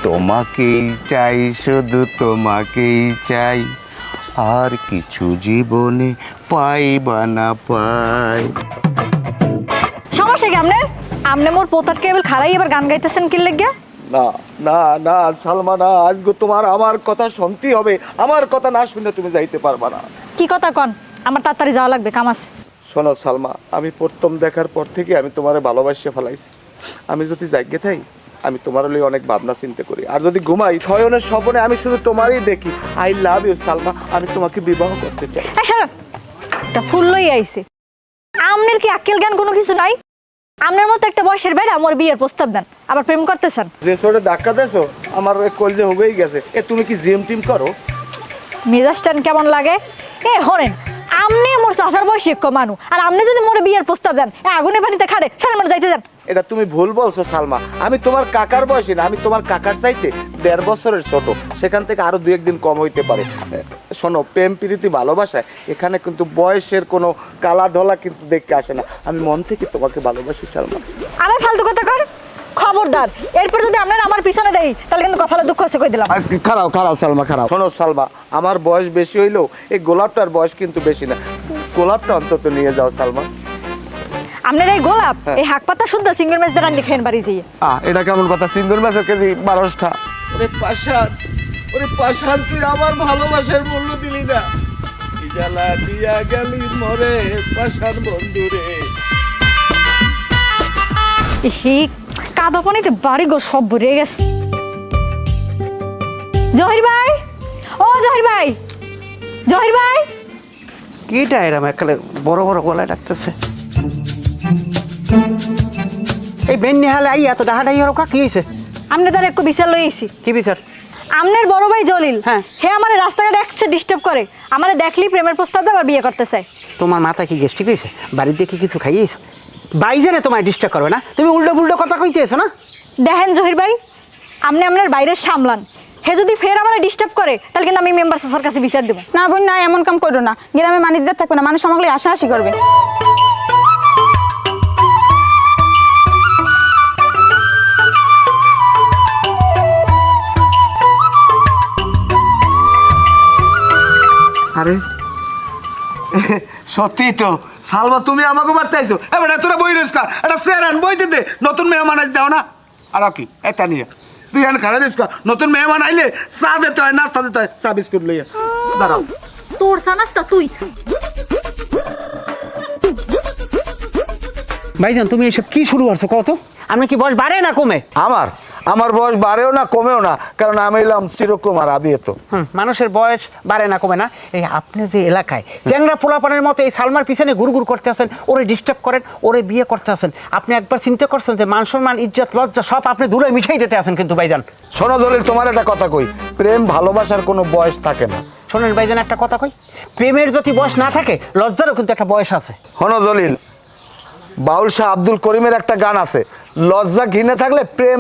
তোমাকেই চাই, শুধু তোমাকেই চাই, আর কিছু জীবনে পাই বা না পাই। সমস্যা কি আপনার? আপনি মোর পোতার কেবল খারাই এবার গান গাইতেছেন কি লেগে? না না না সালমা, না, আজকে তোমার আমার কথা শুনতেই হবে। আমার কথা না শুনে তুমি যাইতে পারবা না। কি কথা কন? আমার তাড়াতাড়ি যাওয়া লাগবে, কাম আছে। শোনো সালমা, আমি প্রথম দেখার পর থেকে আমি তোমারে ভালোবাসে ফেলাইছি। আমি যদি জায়গা থাই, আমি তোমার লই অনেক ভাবনা চিন্তা করি। আর যদি ঘুমাই শয়নের স্বপ্নে আমি শুধু তোমারই দেখি। আই লাভ ইউ সালমা, আমি তোমাকে বিবাহ করতে চাই। একটা ফুল লই আইছে। আমনের কি আক্কেল জ্ঞান কোনো কিছু নাই? আমনের মতো একটা বয়সের বেড়া মোর বিয়ের প্রস্তাব দেন, আবার প্রেম করতেছেন। যে ছোটে ধাক্কা দেছো আমার কলজে হবেই গেছে। তুমি কি জিম টিম করো? মেজাজটান কেমন লাগে? হরেন, আমনে মোর চাচার বয়সী এক মানু, আর আমনে যদি মোর বিয়ের প্রস্তাব দেন আগুনে পানিতে খাড়ে সারা মোর যাইতে দেন। এটা তুমি ভুল বলছো সালমা। আমি তোমার কাকার বয়সী না, আমি তোমার কাকার চাইতে 1.5 বছরের ছোট। সেখান থেকে আরো 2-1 দিন কম হইতে পারে। শোনো, প্রেম প্রীতি ভালোবাসায় এখানে কিন্তু বয়সের কোনো কালা ধলা কিন্তু দেখতে আসে না। আমি মন থেকে তোমাকে ভালোবাসি সালমা। আমার ফালতু কথা কর, খবরদার। এরপর যদি আপনার আমার পিছনে দেই তাহলে কিন্তু কপালে দুঃখ আছে কই দিলাম। খারাপ খারাপ সালমা, খারাপ। শোনো সালমা, আমার বয়স বেশি হইলেও এই গোলাপটার বয়স কিন্তু বেশি না। গোলাপটা অন্তত নিয়ে যাও সালমা। আপনার এই গোলাপ এই হাক পাতা শুদ্ধ সিঙ্গেল ম্যাচ দাঁড়ান দেখেন বাড়ি যাইয়ে। এটা কেমন কথা? সিঙ্গুর মাছের কেজি 12টা। ওরে পাশান, ওরে পাশান, তুই আমার ভালোবাসার মূল্য দিলি না। জ্বালা দিয়া গেলি মরে পাশান বন্ধুরে। হি কাদা পানিতে বাড়ি গো সব ভরে গেছে। জহির ভাই, ও জহির ভাই, জহির ভাই। কিটা এরম একালে বড় বড় গলায় ডাকতেছে? এই বেন্নি হালে আই এত ডাহাডাই ওর কি হয়েছে? আমনে তার একটু বিচার লই আইছি। কি বিচার? আমনের বড় ভাই জলিল, হ্যাঁ, হে আমার রাস্তাঘাটে একসে ডিস্টার্ব করে। আমারে দেখলি প্রেমের প্রস্তাব দেয় আর বিয়ে করতে চায়। তোমার মাথা কি গেস্টিক হয়েছে? বাড়িতে কি কিছু খাইয়েছো? বাইজারে তোমায় ডিস্টার্ব করবে না? তুমি উল্টো পুল্টো কথা কইতেছো না? দেখেন জহির ভাই, আপনি আপনার বাইরে সামলান। হে যদি ফের আমার ডিস্টার্ব করে তাহলে কিন্তু আমি মেম্বার স্যার কাছে বিচার দেব। না বোন, না, এমন কাম করো না। গ্রামে মানুষ যা থাকবে না, মানুষ আমাকে হাসাহাসি করবে। আরে সত্যি তো সালমা, তুমি আমাকে মারতে আইছো। এবার তোরা বই রেস্কা এটা সেরান বই দিতে নতুন মেহমান আজ দাও না। আর কি এটা নিয়ে তুই এখানে খারাপ রেস্কা। নতুন মেহমান আইলে চা দিতে হয়, নাস্তা দিতে হয়, চা বিস্কুট লইয়া দাঁড়াও। তোর চা নাস্তা তুই। ভাইজান তুমি এসব কি শুরু করছো কত? আমি কি বয়স বাড়ে না কমে? আমার বয়স বাড়েও না কমেও না, কারণ আমি এলাম চিরকুমার আবিয়ে তো। মানুষের বয়স বাড়ে না কমে না। এই আপনি যে এলাকায় চ্যাংরা পোলাপানের মতো এই সালমার পিছনে গুড় করতে আসেন, ওরে ডিস্টার্ব করেন, ওরে বিয়ে করতে আসেন, আপনি একবার চিন্তা করছেন যে মান সম্মান ইজ্জত লজ্জা সব আপনি দূরে মিশাই দিতে আসেন? কিন্তু ভাইজান শোনো দলিল, তোমার একটা কথা কই, প্রেম ভালোবাসার কোনো বয়স থাকে না। শোনেন ভাইজান, একটা কথা কই, প্রেমের যদি বয়স না থাকে লজ্জারও কিন্তু একটা বয়স আছে। শোনো দলিল, বাউল শাহ আব্দুল করিমের একটা গান আছে, লজ্জা ঘৃণা থাকলে প্রেম